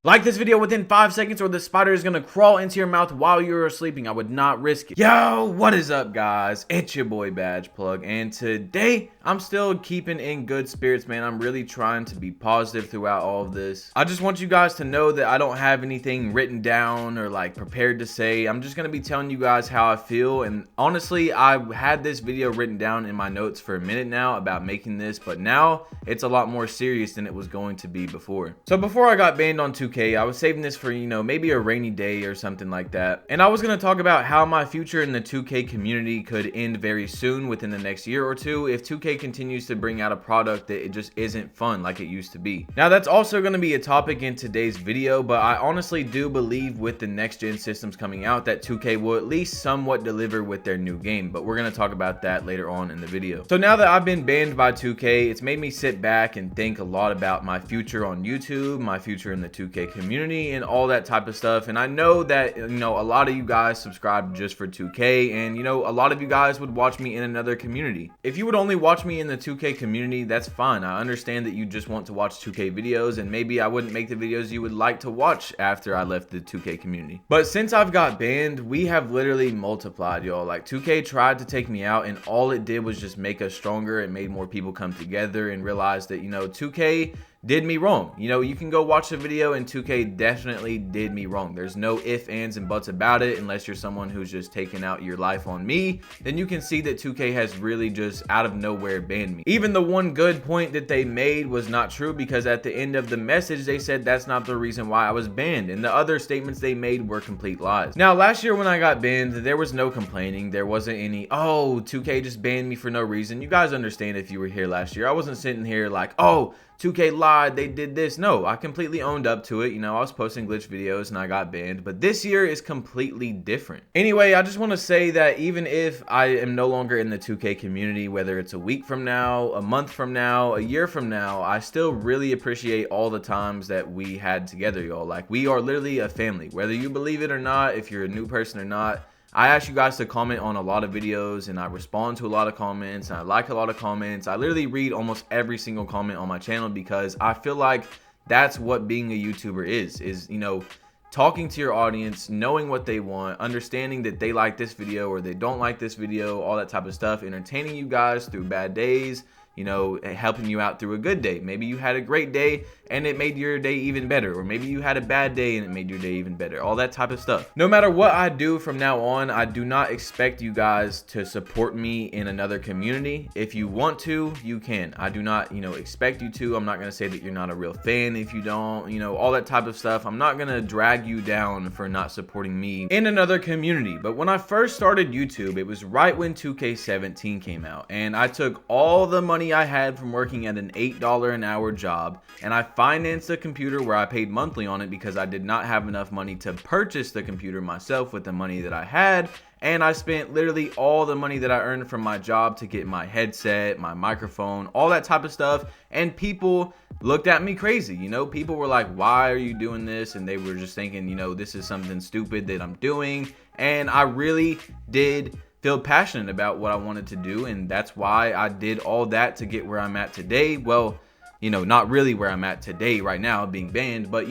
Like this video within 5 seconds or the spider is gonna crawl into your mouth while you're sleeping. I would not risk it. Yo, what is up, guys? It's your boy Badge Plug, and today I'm still keeping in good spirits, man. I'm really trying to be positive throughout all of this. I just want you guys to know that I don't have anything written down or like prepared to say. I'm just gonna be telling you guys how I feel, and honestly, I had this video written down in my notes for a minute now about making this, but now it's a lot more serious than it was going to be before. So before I got banned on 2K, I was saving this for, maybe a rainy day or something like that. And I was going to talk about how my future in the 2K community could end very soon within the next year or two if 2K continues to bring out a product that it just isn't fun like it used to be. Now, that's also going to be a topic in today's video, but I honestly do believe with the next gen systems coming out that 2K will at least somewhat deliver with their new game, but we're going to talk about that later on in the video. So now that I've been banned by 2K, it's made me sit back and think a lot about my future on YouTube, my future in the 2K community, and all that type of stuff. And I know that a lot of you guys subscribe just for 2K, and a lot of you guys would watch me in another community. If you would only watch me in the 2K community, that's fine. I understand that you just want to watch 2K videos, and maybe I wouldn't make the videos you would like to watch after I left the 2K community. But since I've got banned, we have literally multiplied, y'all. Like, 2K tried to take me out, and all it did was just make us stronger. It made more people come together and realize that 2K did me wrong. You can go watch the video, and 2K definitely did me wrong. There's no ifs, ands, and buts about it. Unless you're someone who's just taking out your life on me, then you can see that 2K has really just out of nowhere banned me. Even the one good point that they made was not true, because at the end of the message they said that's not the reason why I was banned, and the other statements they made were complete lies. Now, last year when I got banned, there was no complaining. There wasn't any, oh, 2K just banned me for no reason. You guys understand if you were here last year. I wasn't sitting here like, oh, 2K lied, they did this. No, I completely owned up to it. I was posting glitch videos and I got banned, but this year is completely different. Anyway, I just want to say that even if I am no longer in the 2K community, whether it's a week from now, a month from now, a year from now, I still really appreciate all the times that we had together, y'all. Like, we are literally a family, whether you believe it or not, if you're a new person or not. I ask you guys to comment on a lot of videos, and I respond to a lot of comments, and I like a lot of comments. I literally read almost every single comment on my channel, because I feel like that's what being a YouTuber is talking to your audience, knowing what they want, understanding that they like this video or they don't like this video, all that type of stuff, entertaining you guys through bad days, helping you out through a good day. Maybe you had a great day and it made your day even better, or maybe you had a bad day and it made your day even better, all that type of stuff. No matter what I do from now on, I do not expect you guys to support me in another community. If you want to, you can. I do not, expect you to. I'm not going to say that you're not a real fan if you don't, all that type of stuff. I'm not going to drag you down for not supporting me in another community. But when I first started YouTube, it was right when 2K17 came out, and I took all the money I had from working at an $8 an hour job, and I financed a computer where I paid monthly on it because I did not have enough money to purchase the computer myself with the money that I had. And I spent literally all the money that I earned from my job to get my headset, my microphone, all that type of stuff. And people looked at me crazy. People were like, why are you doing this? And they were just thinking, this is something stupid that I'm doing. And I really did feel passionate about what I wanted to do, and that's why I did all that to get where I'm at today. Well, not really where I'm at today right now being banned, but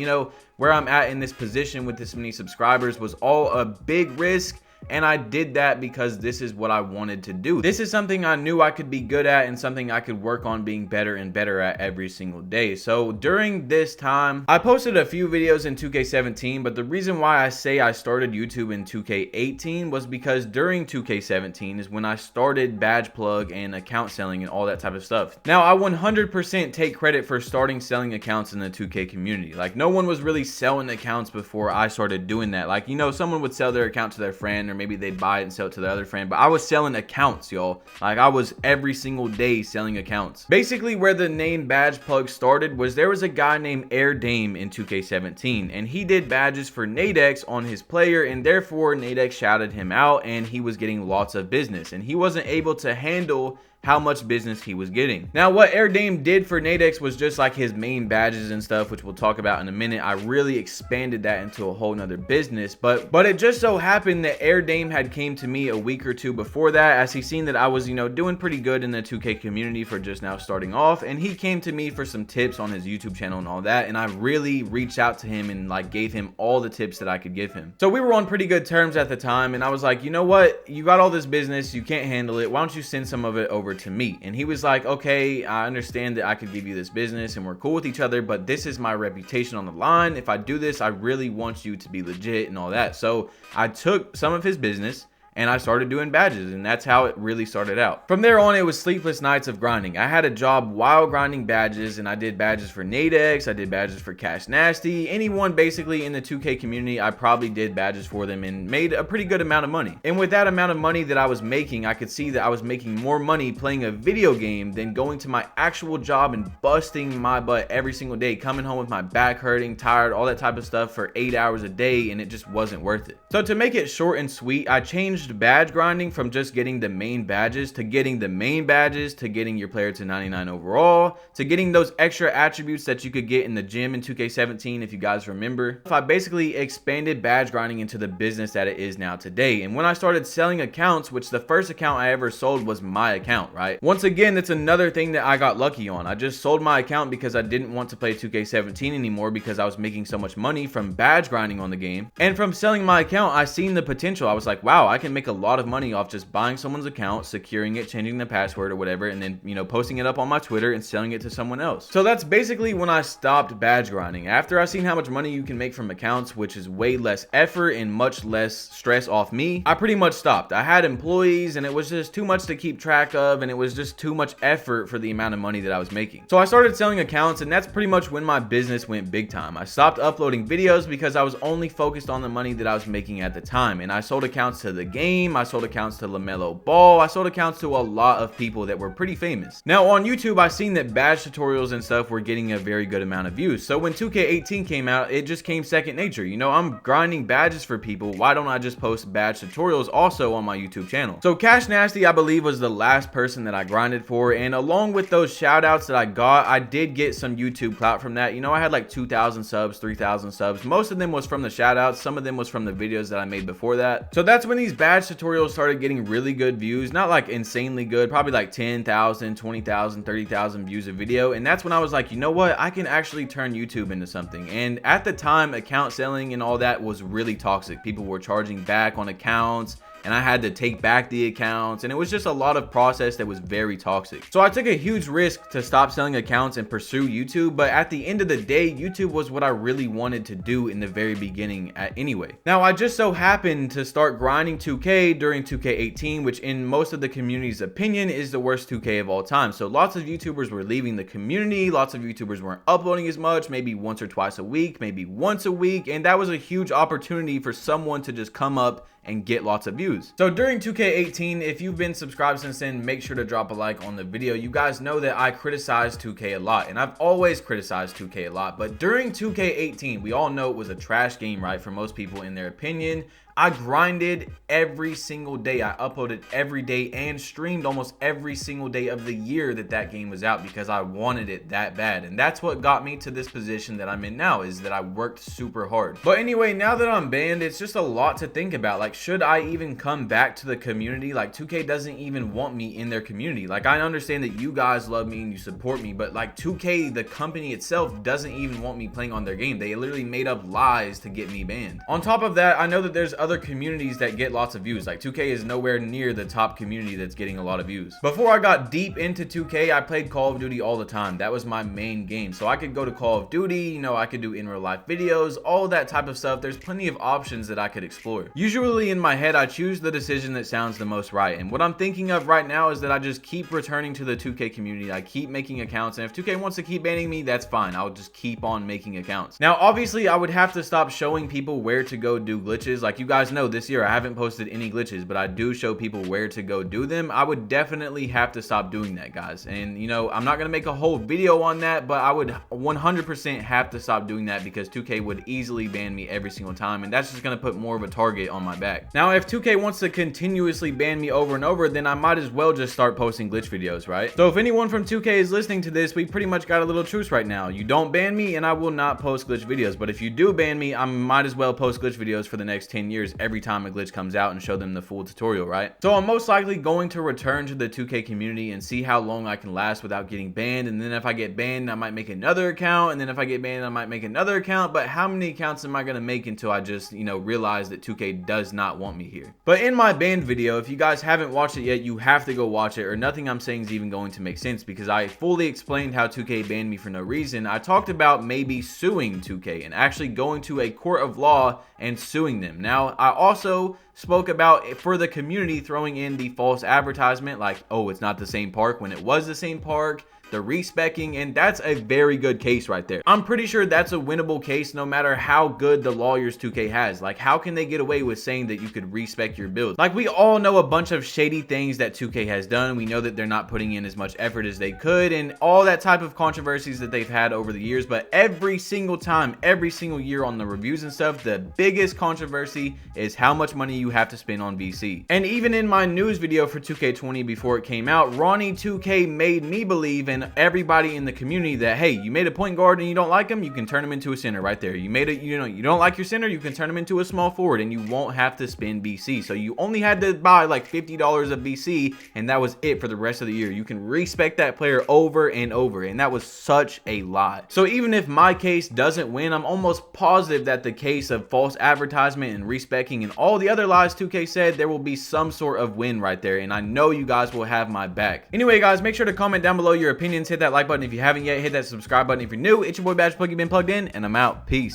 where I'm at in this position with this many subscribers was all a big risk. And I did that because this is what I wanted to do. This is something I knew I could be good at, and something I could work on being better and better at every single day. So during this time, I posted a few videos in 2K17, but the reason why I say I started YouTube in 2K18 was because during 2K17 is when I started badge plug and account selling and all that type of stuff. Now, I 100% take credit for starting selling accounts in the 2K community. Like, no one was really selling accounts before I started doing that. Like, someone would sell their account to their friend, or maybe they'd buy it and sell it to the other friend, but I was selling accounts, y'all. Like, I was every single day selling accounts. Basically, where the name badge plug started was there was a guy named Air Dame in 2K17, and he did badges for Nadex on his player, and therefore Nadex shouted him out, and he was getting lots of business, and he wasn't able to handle how much business he was getting. Now, what Air Dame did for Nadex was just like his main badges and stuff, which we'll talk about in a minute. I really expanded that into a whole nother business, but it just so happened that Air Dame had came to me a week or two before that, as he seen that I was, doing pretty good in the 2K community for just now starting off, and he came to me for some tips on his YouTube channel and all that, and I really reached out to him and like gave him all the tips that I could give him. So we were on pretty good terms at the time, and I was like, you know what, you got all this business, you can't handle it, why don't you send some of it over to me? And he was like, okay, I understand that I could give you this business and we're cool with each other, but this is my reputation on the line. If I do this, I really want you to be legit and all that. So I took some of his business and I started doing badges, and that's how it really started out. From there on, it was sleepless nights of grinding. I had a job while grinding badges, and I did badges for Nadex, I did badges for Cash Nasty, anyone basically in the 2K community, I probably did badges for them and made a pretty good amount of money. And with that amount of money that I was making, I could see that I was making more money playing a video game than going to my actual job and busting my butt every single day, coming home with my back hurting, tired, all that type of stuff for 8 hours a day, and it just wasn't worth it. So to make it short and sweet, I changed badge grinding from just getting the main badges to getting the main badges to getting your player to 99 overall to getting those extra attributes that you could get in the gym in 2K17, if you guys remember. I basically expanded badge grinding into the business that it is now today. And when I started selling accounts, which the first account I ever sold was my account, right? Once again, that's another thing that I got lucky on. I just sold my account because I didn't want to play 2K17 anymore because I was making so much money from badge grinding on the game. And from selling my account, I seen the potential. I was like, wow, I can make a lot of money off just buying someone's account, securing it, changing the password or whatever, and then, posting it up on my Twitter and selling it to someone else. So that's basically when I stopped badge grinding. After I seen how much money you can make from accounts, which is way less effort and much less stress off me, I pretty much stopped. I had employees and it was just too much to keep track of, and it was just too much effort for the amount of money that I was making. So I started selling accounts, and that's pretty much when my business went big time. I stopped uploading videos because I was only focused on the money that I was making at the time, and I sold accounts to the game, I sold accounts to LaMelo Ball, I sold accounts to a lot of people that were pretty famous. Now on YouTube, I seen that badge tutorials and stuff were getting a very good amount of views. So when 2K18 came out, it just came second nature. I'm grinding badges for people, why don't I just post badge tutorials also on my YouTube channel? So Cash Nasty, I believe, was the last person that I grinded for, and along with those shout outs that I got, I did get some YouTube clout from that. I had like 2,000 subs, 3,000 subs. Most of them was from the shout outs, some of them was from the videos that I made before that. So that's when these badge tutorials started getting really good views, not like insanely good, probably like 10,000, 20,000, 30,000 views a video. And that's when I was like, you know what, I can actually turn YouTube into something. And at the time, account selling and all that was really toxic. People were charging back on accounts, and I had to take back the accounts, and it was just a lot of process that was very toxic. So I took a huge risk to stop selling accounts and pursue YouTube, but at the end of the day, YouTube was what I really wanted to do in the very beginning anyway. Now, I just so happened to start grinding 2K during 2K18, which in most of the community's opinion is the worst 2K of all time. So lots of YouTubers were leaving the community, lots of YouTubers weren't uploading as much, maybe once or twice a week, maybe once a week, and that was a huge opportunity for someone to just come up and get lots of views. So during 2K18, if you've been subscribed since then, make sure to drop a like on the video. You guys know that I criticize 2K a lot, and I've always criticized 2K a lot, but during 2K18, we all know it was a trash game, right? For most people in their opinion. I grinded every single day. I uploaded every day and streamed almost every single day of the year that game was out because I wanted it that bad. And that's what got me to this position that I'm in now, is that I worked super hard. But anyway, now that I'm banned, it's just a lot to think about. Like, should I even come back to the community? Like, 2K doesn't even want me in their community. Like, I understand that you guys love me and you support me, but like 2K, the company itself, doesn't even want me playing on their game. They literally made up lies to get me banned. On top of that, I know that there's other communities that get lots of views. Like 2K is nowhere near the top community that's getting a lot of views. Before I got deep into 2K, I played Call of Duty all the time. That was my main game. So I could go to Call of Duty, I could do in real life videos, all that type of stuff. There's plenty of options that I could explore. Usually in my head, I choose the decision that sounds the most right. And what I'm thinking of right now is that I just keep returning to the 2K community. I keep making accounts, and if 2K wants to keep banning me, that's fine. I'll just keep on making accounts. Now, obviously, I would have to stop showing people where to go do glitches. Like, you guys guys know this year I haven't posted any glitches, but I do show people where to go do them. I would definitely have to stop doing that, guys. And you know, I'm not gonna make a whole video on that, but I would 100% have to stop doing that because 2K would easily ban me every single time, and that's just gonna put more of a target on my back. Now, if 2K wants to continuously ban me over and over, then I might as well just start posting glitch videos, right? So if anyone from 2K is listening to this, we pretty much got a little truce right now. You don't ban me and I will not post glitch videos, but if you do ban me, I might as well post glitch videos for the next 10 years every time a glitch comes out and show them the full tutorial, right? So I'm most likely going to return to the 2K community and see how long I can last without getting banned, and then if I get banned, I might make another account, and then if I get banned, I might make another account. But how many accounts am I going to make until I just, you know, realize that 2K does not want me here? But in my banned video, if you guys haven't watched it yet, you have to go watch it, or nothing I'm saying is even going to make sense, because I fully explained how 2K banned me for no reason. I talked about maybe suing 2K and actually going to a court of law and suing them. Now, I also spoke about, for the community, throwing in the false advertisement, like, oh, it's not the same park, when it was the same park, the respecing, and that's a very good case right there. I'm pretty sure that's a winnable case no matter how good the lawyers 2K has. Like, how can they get away with saying that you could respec your builds? Like, we all know a bunch of shady things that 2K has done. We know that they're not putting in as much effort as they could and all that type of controversies that they've had over the years, but every single time, every single year on the reviews and stuff, the biggest controversy is how much money you have to spend on VC. And even in my news video for 2K20 before it came out, Ronnie2K made me believe, and everybody in the community, that hey, you made a point guard and you don't like him, you can turn him into a center right there. You made it, you know, you don't like your center, you can turn him into a small forward and you won't have to spend BC. So you only had to buy like $50 of BC and that was it for the rest of the year. You can respec that player over and over, and that was such a lot. So even if my case doesn't win, I'm almost positive that the case of false advertisement and respecing and all the other lies 2K said, there will be some sort of win right there, and I know you guys will have my back. Anyway, guys, make sure to comment down below your opinions. Hit that like button if you haven't yet. Hit that subscribe button if you're new. It's your boy Badge Plug. You've been plugged in, and I'm out. Peace.